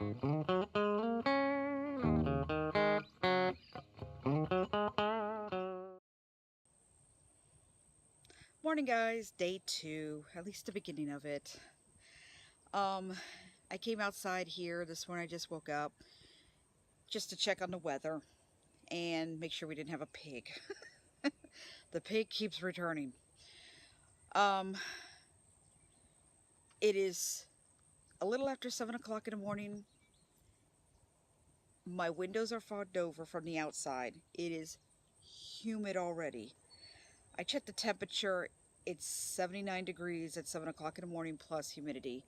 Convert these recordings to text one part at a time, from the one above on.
Morning guys, day 2, at least the beginning of it. I came outside here this morning. I just woke up just to check on the weather and make sure we didn't have a pig. The pig keeps returning. Um, it is a little after 7 o'clock in the morning. My windows are fogged over from the outside. It is humid already. I checked the temperature. It's 79 degrees at 7 o'clock in the morning plus humidity.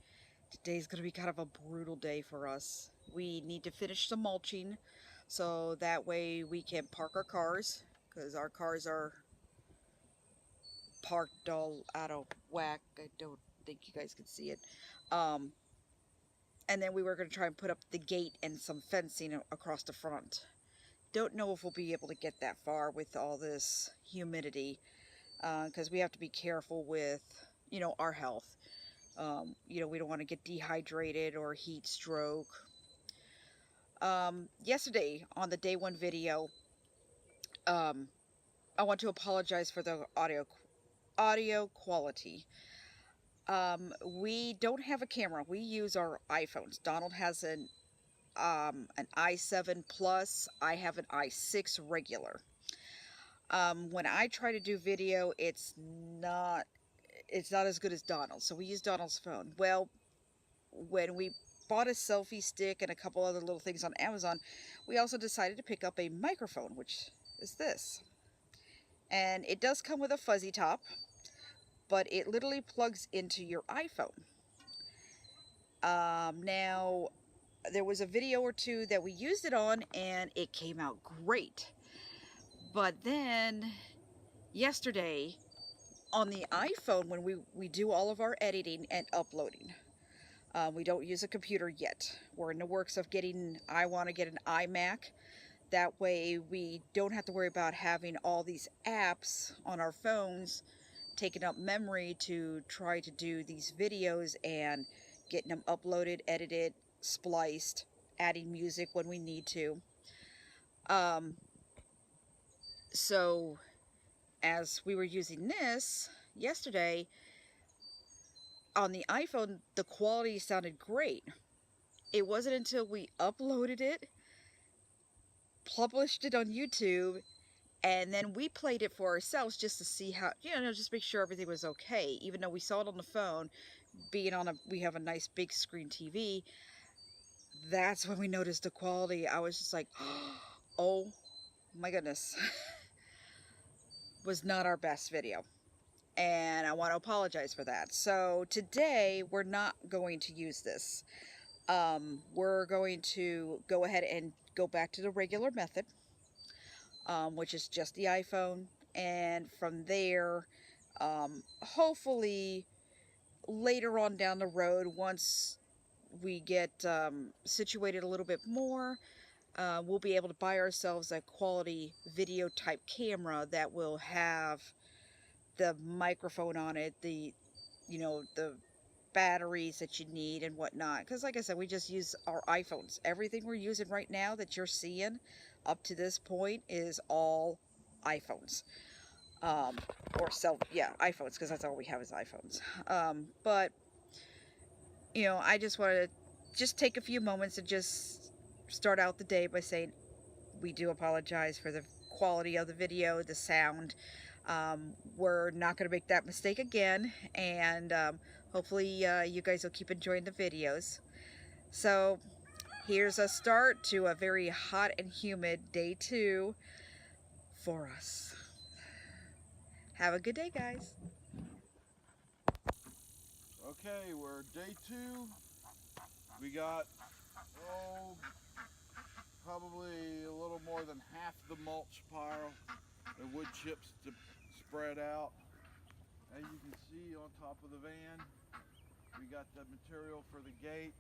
Today's going to be kind of a brutal day for us. We need to finish the mulching so that way we can park our cars, because our cars are parked all out of whack. I don't think you guys can see it. And then we were going to try and put up the gate and some fencing across the front. Don't know if we'll be able to get that far with all this humidity, because we have to be careful with, our health. We don't want to get dehydrated or heat stroke. Yesterday on the day 1 video, I want to apologize for the audio quality. We don't have a camera. We use our iPhones. Donald has an i7 Plus. I have an i6 regular. When I try to do video, it's not as good as Donald's. So we use Donald's phone. Well, when we bought a selfie stick and a couple other little things on Amazon, we also decided to pick up a microphone, which is this. And it does come with a fuzzy top, but it literally plugs into your iPhone. Now, there was a video or two that we used it on, and it came out great. But then, yesterday, on the iPhone, when we do all of our editing and uploading, we don't use a computer yet. We're in the works of I want to get an iMac. That way we don't have to worry about having all these apps on our phones taking up memory to try to do these videos and getting them uploaded, edited, spliced, adding music when we need to. So as we were using this yesterday, on the iPhone, the quality sounded great. It wasn't until we uploaded it, published it on YouTube, and then we played it for ourselves just to see how, just make sure everything was okay. Even though we saw it on the phone, we have a nice big screen TV, that's when we noticed the quality. I was just like, oh my goodness. Was not our best video. And I want to apologize for that. So today, we're not going to use this. We're going to go ahead and go back to the regular method, which is just the iPhone. And from there, hopefully later on down the road, once we get situated a little bit more, we'll be able to buy ourselves a quality video type camera that will have the microphone on it, the batteries that you need and whatnot. Because like I said, we just use our iPhones. Everything we're using right now that you're seeing up to this point is all iPhones. iPhones, because that's all we have is iPhones. But I just wanted to just take a few moments and just start out the day by saying we do apologize for the quality of the video, the sound. We're not going to make that mistake again, and hopefully you guys will keep enjoying the videos. So here's a start to a very hot and humid day 2 for us. Have a good day, guys. Okay, we're day 2. We got, probably a little more than half the mulch pile, the wood chips to spread out. As you can see on top of the van, we got the material for the gate.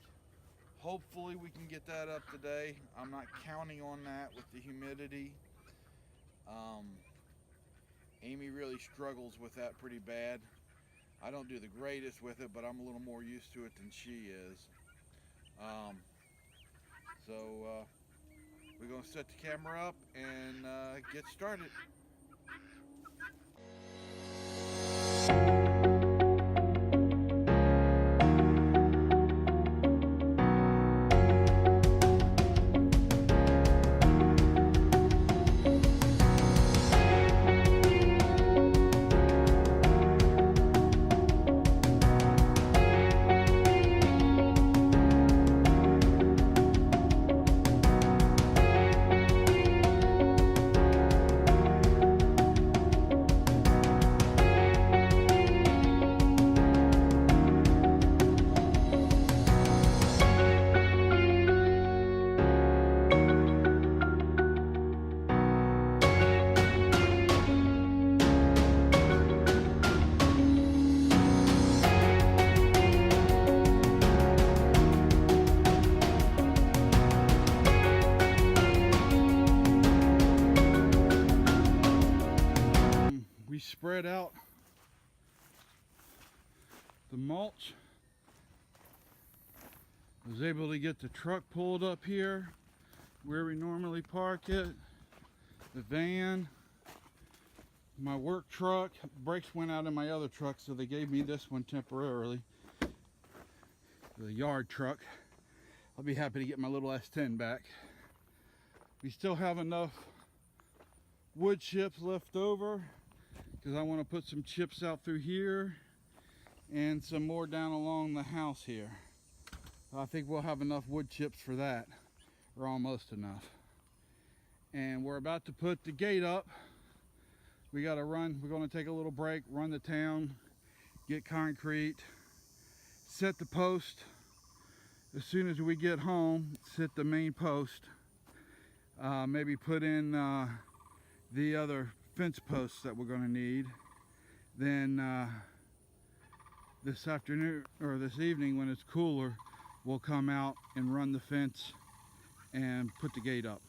Hopefully we can get that up today. I'm not counting on that with the humidity. Amy really struggles with that pretty bad. I don't do the greatest with it, but I'm a little more used to it than she is. So we're going to set the camera up and get started. Spread out the mulch. I was able to get the truck pulled up here where we normally park it, the van, my work truck. Brakes went out in my other truck, so they gave me this one temporarily, the yard truck. I'll be happy to get my little S10 back. We still have enough wood chips left over, because I want to put some chips out through here and some more down along the house here. I think we'll have enough wood chips for that, or almost enough. And we're about to put the gate up. We got to run. We're going to take a little break, run the town, get concrete, set the post. As soon as we get home, set the main post. Maybe put in the other fence posts that we're going to need. Then this afternoon or this evening, when it's cooler, we'll come out and run the fence and put the gate up.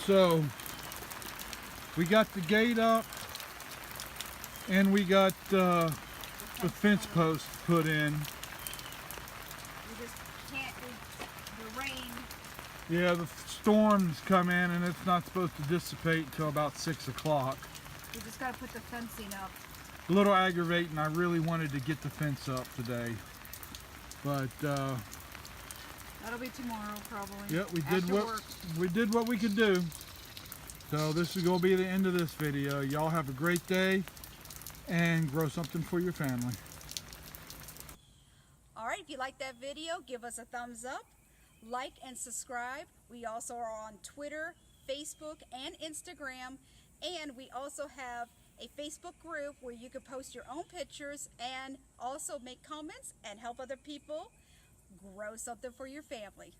So we got the gate up and we got the fence post put in. We just can't, the rain. Yeah, the storms come in and it's not supposed to dissipate until about 6 o'clock. We just got to put the fencing up. A little aggravating. I really wanted to get the fence up today, but that'll be tomorrow probably. Yeah, we did what we could do. So this is going to be the end of this video. Y'all have a great day and grow something for your family. Alright, if you like that video, give us a thumbs up, like and subscribe. We also are on Twitter, Facebook, and Instagram. And we also have a Facebook group where you can post your own pictures and also make comments and help other people grow something for your family.